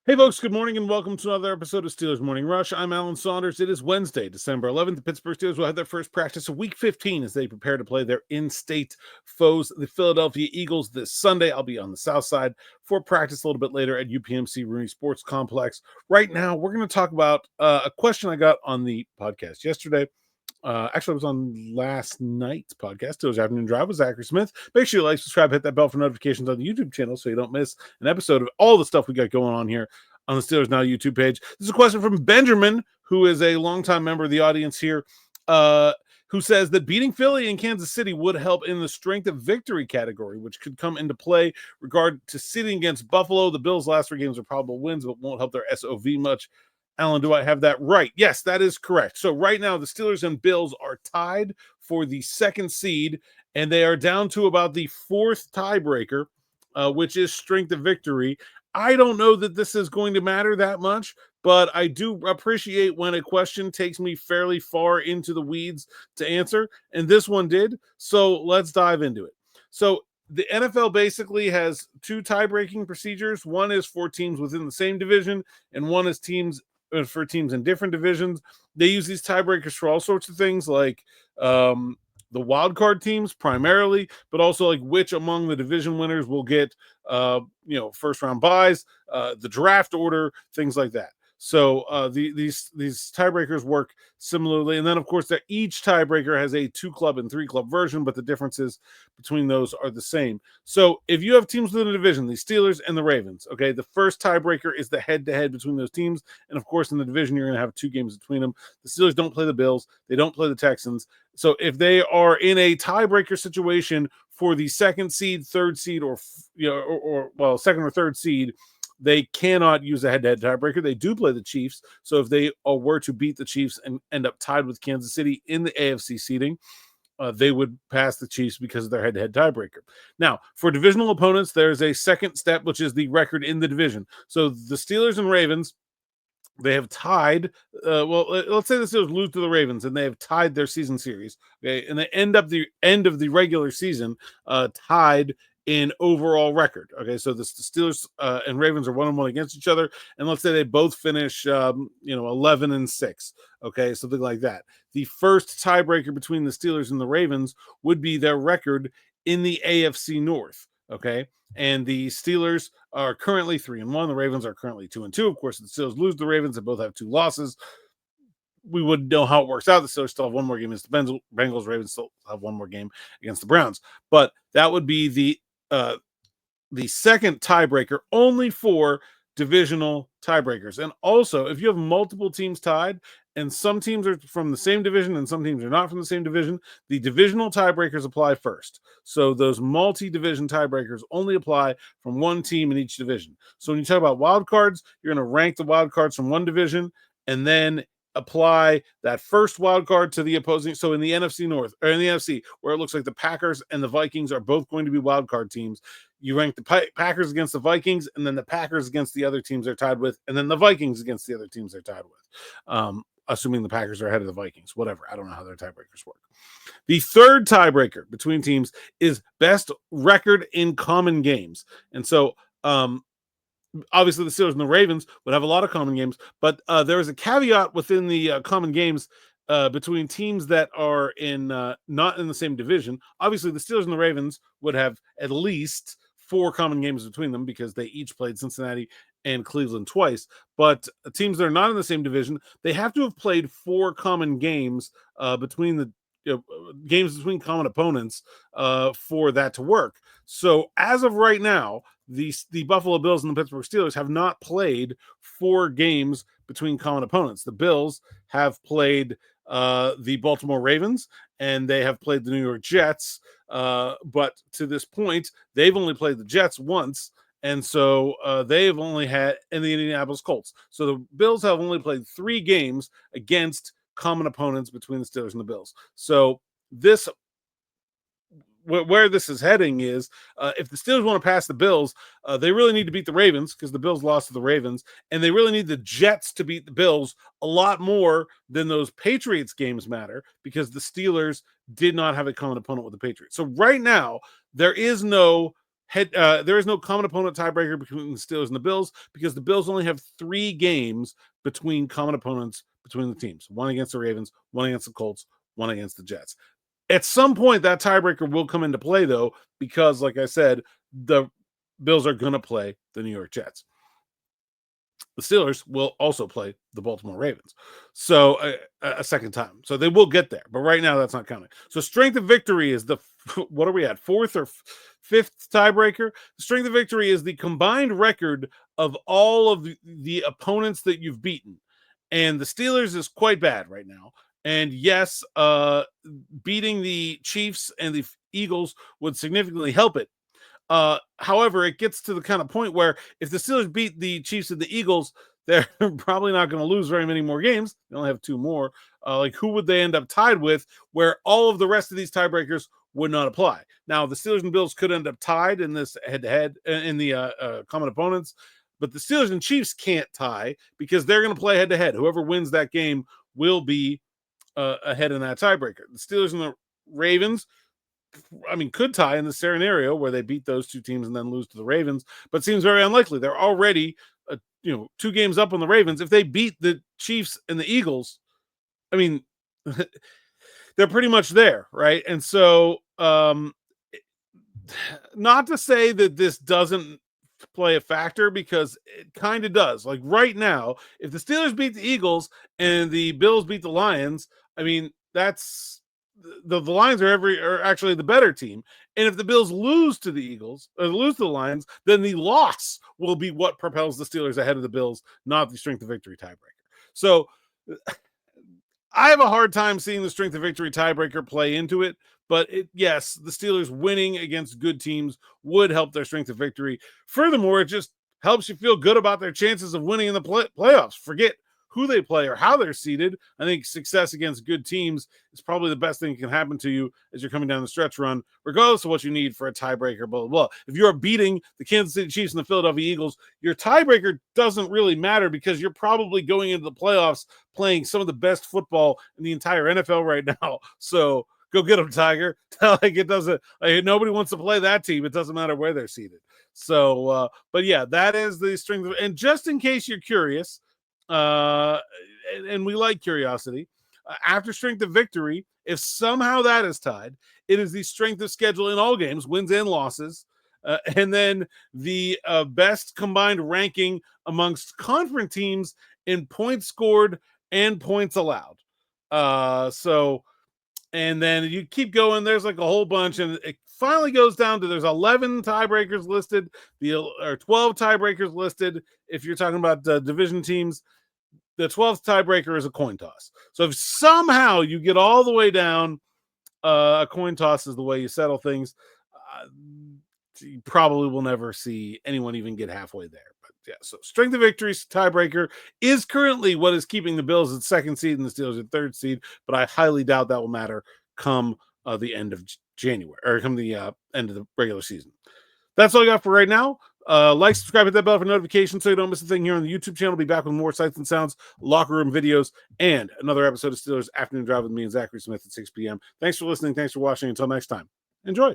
Hey, folks, good morning and welcome to another episode of Steelers Morning Rush. I'm Alan Saunders. It is Wednesday, December 11th. The Pittsburgh Steelers will have their first practice of Week 15 as they prepare to play their in-state foes, the Philadelphia Eagles, this Sunday. I'll be on the south side for practice a little bit later at UPMC Rooney Sports Complex. Right now, we're going to talk about a question I got on the podcast yesterday. Actually, I was on last night's podcast. Steelers Afternoon Drive with Zachary Smith. Make sure you like, subscribe, hit that bell for notifications on the YouTube channel so you don't miss an episode of all the stuff we got going on here on the Steelers Now YouTube page. This is a question from Benjamin, who is a longtime member of the audience here, who says that beating Philly and Kansas City would help in the strength of victory category, which could come into play regard to sitting against Buffalo. The Bills' last 3 games are probable wins, but won't help their SOV much. Alan, do I have that right? Yes, that is correct. So right now, the Steelers and Bills are tied for the 2nd seed, and they are down to about the 4th tiebreaker, which is strength of victory. I don't know that this is going to matter that much, but I do appreciate when a question takes me fairly far into the weeds to answer, and this one did. So let's dive into it. So the NFL basically has 2 tie-breaking procedures. One is for teams within the same division, and one is for teams in different divisions. They use these tiebreakers for all sorts of things, like the wild card teams primarily, but also like which among the division winners will get first round buys, the draft order, things like that. So these tiebreakers work similarly. And then, of course, each tiebreaker has a 2-club and 3-club version, but the differences between those are the same. So if you have teams within a division, the Steelers and the Ravens, okay, the first tiebreaker is the head-to-head between those teams. And, of course, in the division, you're going to have 2 games between them. The Steelers don't play the Bills. They don't play the Texans. So if they are in a tiebreaker situation for the 2nd seed, 3rd seed, or 2nd or 3rd seed, they cannot use a head-to-head tiebreaker. They do play the Chiefs. So if they were to beat the Chiefs and end up tied with Kansas City in the AFC seeding, they would pass the Chiefs because of their head-to-head tiebreaker. Now, for divisional opponents, there's a second step, which is the record in the division. So the Steelers and Ravens, they have tied. Let's say the Steelers lose to the Ravens and they have tied their season series. Okay, and they end up the end of the regular season tied in overall record. Okay, so the Steelers and Ravens are 1-1 against each other, and let's say they both finish 11-6. Okay, something like that. The first tiebreaker between the Steelers and the Ravens would be their record in the AFC North. Okay, and the Steelers are currently 3-1. The Ravens are currently 2-2. Of course, the Steelers lose the Ravens. They both have 2 losses. We wouldn't know how it works out. The Steelers still have 1 more game against the Bengals. Ravens still have 1 more game against the Browns. But that would be the second tiebreaker only for divisional tiebreakers. And also, if you have multiple teams tied and some teams are from the same division and some teams are not from the same division, the divisional tiebreakers apply first. So those multi-division tiebreakers only apply from 1 team in each division. So when you talk about wild cards, you're going to rank the wild cards from 1 division and then apply that first wild card to the opposing. So in the NFC North or in the NFC, where it looks like the Packers and the Vikings are both going to be wild card teams, you rank the Packers against the Vikings, and then the Packers against the other teams they're tied with, and then the Vikings against the other teams they're tied with. Assuming the Packers are ahead of the Vikings, whatever. I don't know how their tiebreakers work. The third tiebreaker between teams is best record in common games. And so, obviously the Steelers and the Ravens would have a lot of common games, but there is a caveat within the common games between teams that are in not in the same division. Obviously, the Steelers and the Ravens would have at least 4 common games between them because they each played Cincinnati and Cleveland twice. But teams that are not in the same division, they have to have played 4 common games between the games between common opponents for that to work. So as of right now, the Buffalo Bills and the Pittsburgh Steelers have not played 4 games between common opponents. The Bills have played the Baltimore Ravens and they have played the New York Jets. But to this point, they've only played the Jets once. And so they've only had in the Indianapolis Colts. So the Bills have only played 3 games against common opponents between the Steelers and the Bills. So this where this is heading is if the Steelers want to pass the Bills, they really need to beat the Ravens because the Bills lost to the Ravens, and they really need the Jets to beat the Bills a lot more than those Patriots games matter because the Steelers did not have a common opponent with the Patriots. So right now, there is no there is no common opponent tiebreaker between the Steelers and the Bills because the Bills only have 3 games between common opponents between the teams. 1 against the Ravens, 1 against the Colts, 1 against the Jets. At some point, that tiebreaker will come into play, though, because, like I said, the Bills are going to play the New York Jets. The Steelers will also play the Baltimore Ravens. So a second time. So they will get there. But right now, that's not counting. So strength of victory is what are we at? 4th or 5th tiebreaker? The strength of victory is the combined record of all of the opponents that you've beaten. And the Steelers is quite bad right now. And yes, beating the Chiefs and the Eagles would significantly help it. However, it gets to the kind of point where if the Steelers beat the Chiefs and the Eagles, they're probably not going to lose very many more games. They only have 2 more. Like, who would they end up tied with where all of the rest of these tiebreakers would not apply? Now, the Steelers and Bills could end up tied in this head-to-head in the common opponents, but the Steelers and Chiefs can't tie because they're going to play head-to-head. Whoever wins that game will be ahead in that tiebreaker. The Steelers and the Ravens, could tie in the scenario where they beat those 2 teams and then lose to the Ravens, but seems very unlikely. They're already, 2 games up on the Ravens. If they beat the Chiefs and the Eagles, they're pretty much there, right? And so, not to say that this doesn't play a factor, because it kind of does. Like right now, if the Steelers beat the Eagles and the Bills beat the Lions, that's the Lions are actually the better team. And if the Bills lose to the Eagles or lose to the Lions, then the loss will be what propels the Steelers ahead of the Bills, not the strength of victory tiebreaker. So I have a hard time seeing the strength of victory tiebreaker play into it. But yes, the Steelers winning against good teams would help their strength of victory. Furthermore, it just helps you feel good about their chances of winning in the playoffs. Forget who they play or how they're seeded. I think success against good teams is probably the best thing that can happen to you as you're coming down the stretch run, regardless of what you need for a tiebreaker, blah, blah, blah. If you're beating the Kansas City Chiefs and the Philadelphia Eagles, your tiebreaker doesn't really matter because you're probably going into the playoffs playing some of the best football in the entire NFL right now. So go get them, Tiger. It doesn't. Nobody wants to play that team. It doesn't matter where they're seated. So, but yeah, that is the strength. And just in case you're curious, and we like curiosity, after strength of victory, if somehow that is tied, it is the strength of schedule in all games, wins and losses, and then the best combined ranking amongst conference teams in points scored and points allowed. And then you keep going. There's like a whole bunch, and it finally goes down to there's 11 tiebreakers listed, or 12 tiebreakers listed. If you're talking about division teams, the 12th tiebreaker is a coin toss. So if somehow you get all the way down, a coin toss is the way you settle things. You probably will never see anyone even get halfway there. But yeah, so strength of victory tiebreaker is currently what is keeping the Bills at 2nd seed and the Steelers at 3rd seed. But I highly doubt that will matter come the end of January, or come the end of the regular season. That's all I got for right now. Like, subscribe, hit that bell for notifications so you don't miss a thing here on the YouTube channel. I'll be back with more sights and sounds, locker room videos, and another episode of Steelers Afternoon Drive with me and Zachary Smith at 6 p.m. Thanks for listening. Thanks for watching. Until next time, enjoy.